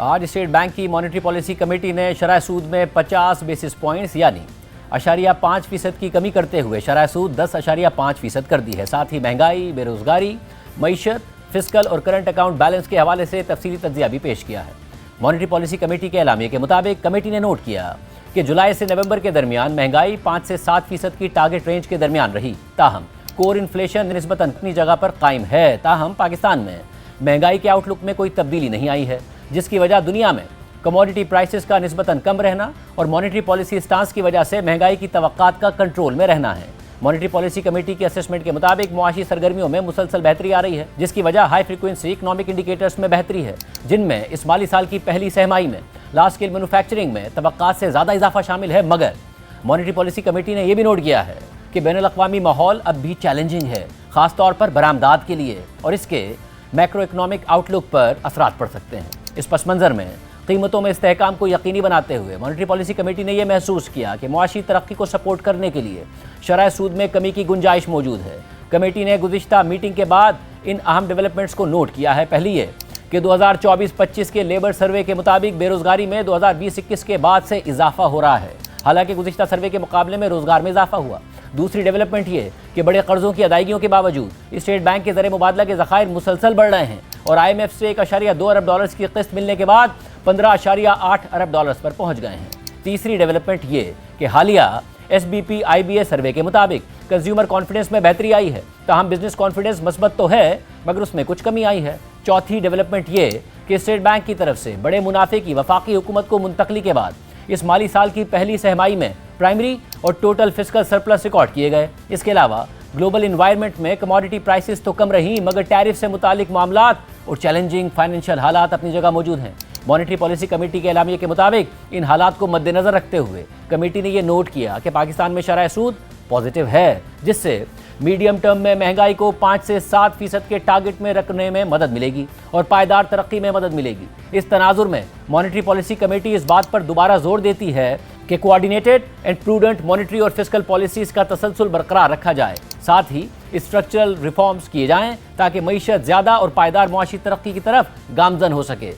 آج state bank کی monetary policy committee نے شرح سود میں 50 بیسس پوائنٹس یعنی 0.5% کی کمی کرتے ہوئے شرح سود 10.5% کر دی ہے۔ ساتھ ہی مہنگائی، بے روزگاری، معیشت، فسکل اور کرنٹ اکاؤنٹ بیلنس کے حوالے سے تفصیلی تجزیہ بھی پیش کیا ہے۔ مانیٹری پالیسی کمیٹی کے اعلامیے کے مطابق کمیٹی نے نوٹ کیا کہ جولائی سے نومبر کے درمیان مہنگائی 5 سے 7% کی ٹارگٹ رینج کے درمیان رہی، تاہم کور انفلیشن نسبتاً اپنی جگہ پر قائم ہے۔ تاہم پاکستان میں مہنگائی کے آؤٹ لک میں کوئی تبدیلی نہیں آئی ہے، جس کی وجہ دنیا میں کموڈٹی پرائسز کا نسبتاً کم رہنا اور مانیٹری پالیسی اسٹانس کی وجہ سے مہنگائی کی توقعات کا کنٹرول میں رہنا ہے۔ مانیٹری پالیسی کمیٹی کے اسسمنٹ کے مطابق معاشی سرگرمیوں میں مسلسل بہتری آ رہی ہے، جس کی وجہ ہائی فریکوینسی اکنامک انڈیکیٹرز میں بہتری ہے، جن میں اس مالی سال کی پہلی سہ ماہی میں لارج اسکیل مینوفیکچرنگ میں توقعات سے زیادہ اضافہ شامل ہے۔ مگر مانیٹری پالیسی کمیٹی نے یہ بھی نوٹ کیا ہے کہ بین الاقوامی ماحول اب بھی چیلنجنگ ہے، خاص طور پر برآمدات کے لیے، اور اس کے میکرو اکنامک آؤٹ لک پر اثرات پڑ سکتے ہیں۔ اس پس منظر میں قیمتوں میں استحکام کو یقینی بناتے ہوئے مانیٹری پالیسی کمیٹی نے یہ محسوس کیا کہ معاشی ترقی کو سپورٹ کرنے کے لیے شرح سود میں کمی کی گنجائش موجود ہے۔ کمیٹی نے گزشتہ میٹنگ کے بعد ان اہم ڈیولپمنٹس کو نوٹ کیا ہے۔ پہلی یہ کہ 2024-25 کے لیبر سروے کے مطابق بے روزگاری میں 2020-21 کے بعد سے اضافہ ہو رہا ہے، حالانکہ گزشتہ سروے کے مقابلے میں روزگار میں اضافہ ہوا۔ دوسری ڈیولپمنٹ یہ کہ بڑے قرضوں کی ادائیگیوں کے باوجود اسٹیٹ بینک کے زر مبادلہ کے ذخائر مسلسل بڑھ رہے ہیں اور IMF سے 1.2 ارب ڈالرز کی قسط ملنے کے بعد 15.8 ارب ڈالرز پر پہنچ گئے ہیں۔ تیسری ڈیولپمنٹ یہ کہ حالیہ SBP IBA سروے کے مطابق کنزیومر کانفیڈنس میں بہتری آئی ہے، تاہم بزنس کانفیڈنس مثبت تو ہے مگر اس میں کچھ کمی آئی ہے۔ چوتھی ڈیولپمنٹ یہ کہ اسٹیٹ بینک کی طرف سے بڑے منافع کی وفاقی حکومت کو منتقلی کے بعد اس مالی سال کی پہلی سہ ماہی میں پرائمری اور ٹوٹل فسکل سرپلس ریکارڈ کیے گئے۔ اس کے علاوہ گلوبل انوائرمنٹ میں کموڈٹی پرائسز تو کم رہیں مگر ٹیرف سے متعلق معاملات اور چیلنجنگ فائنینشیل حالات اپنی جگہ موجود ہیں۔ مانیٹری پالیسی کمیٹی کے اعلامیے کے مطابق ان حالات کو مد نظر رکھتے ہوئے کمیٹی نے یہ نوٹ کیا کہ پاکستان میں شرح سود پازیٹیو ہے، جس سے میڈیم ٹرم میں مہنگائی کو 5 سے 7% کے ٹارگٹ میں رکھنے میں مدد ملے گی اور پائیدار ترقی میں مدد ملے گی۔ اس تناظر میں مانیٹری پالیسی کمیٹی اس بات پر دوبارہ زور دیتی ہے کہ کوآرڈینیٹڈ اینڈ پروڈنٹ مانیٹری اور فسکل پالیسیز کا تسلسل برقرار رکھا جائے، ساتھ ہی اسٹرکچرل ریفارمز کیے جائیں تاکہ معیشت زیادہ اور پائیدار معاشی ترقی کی طرف گامزن ہو سکے۔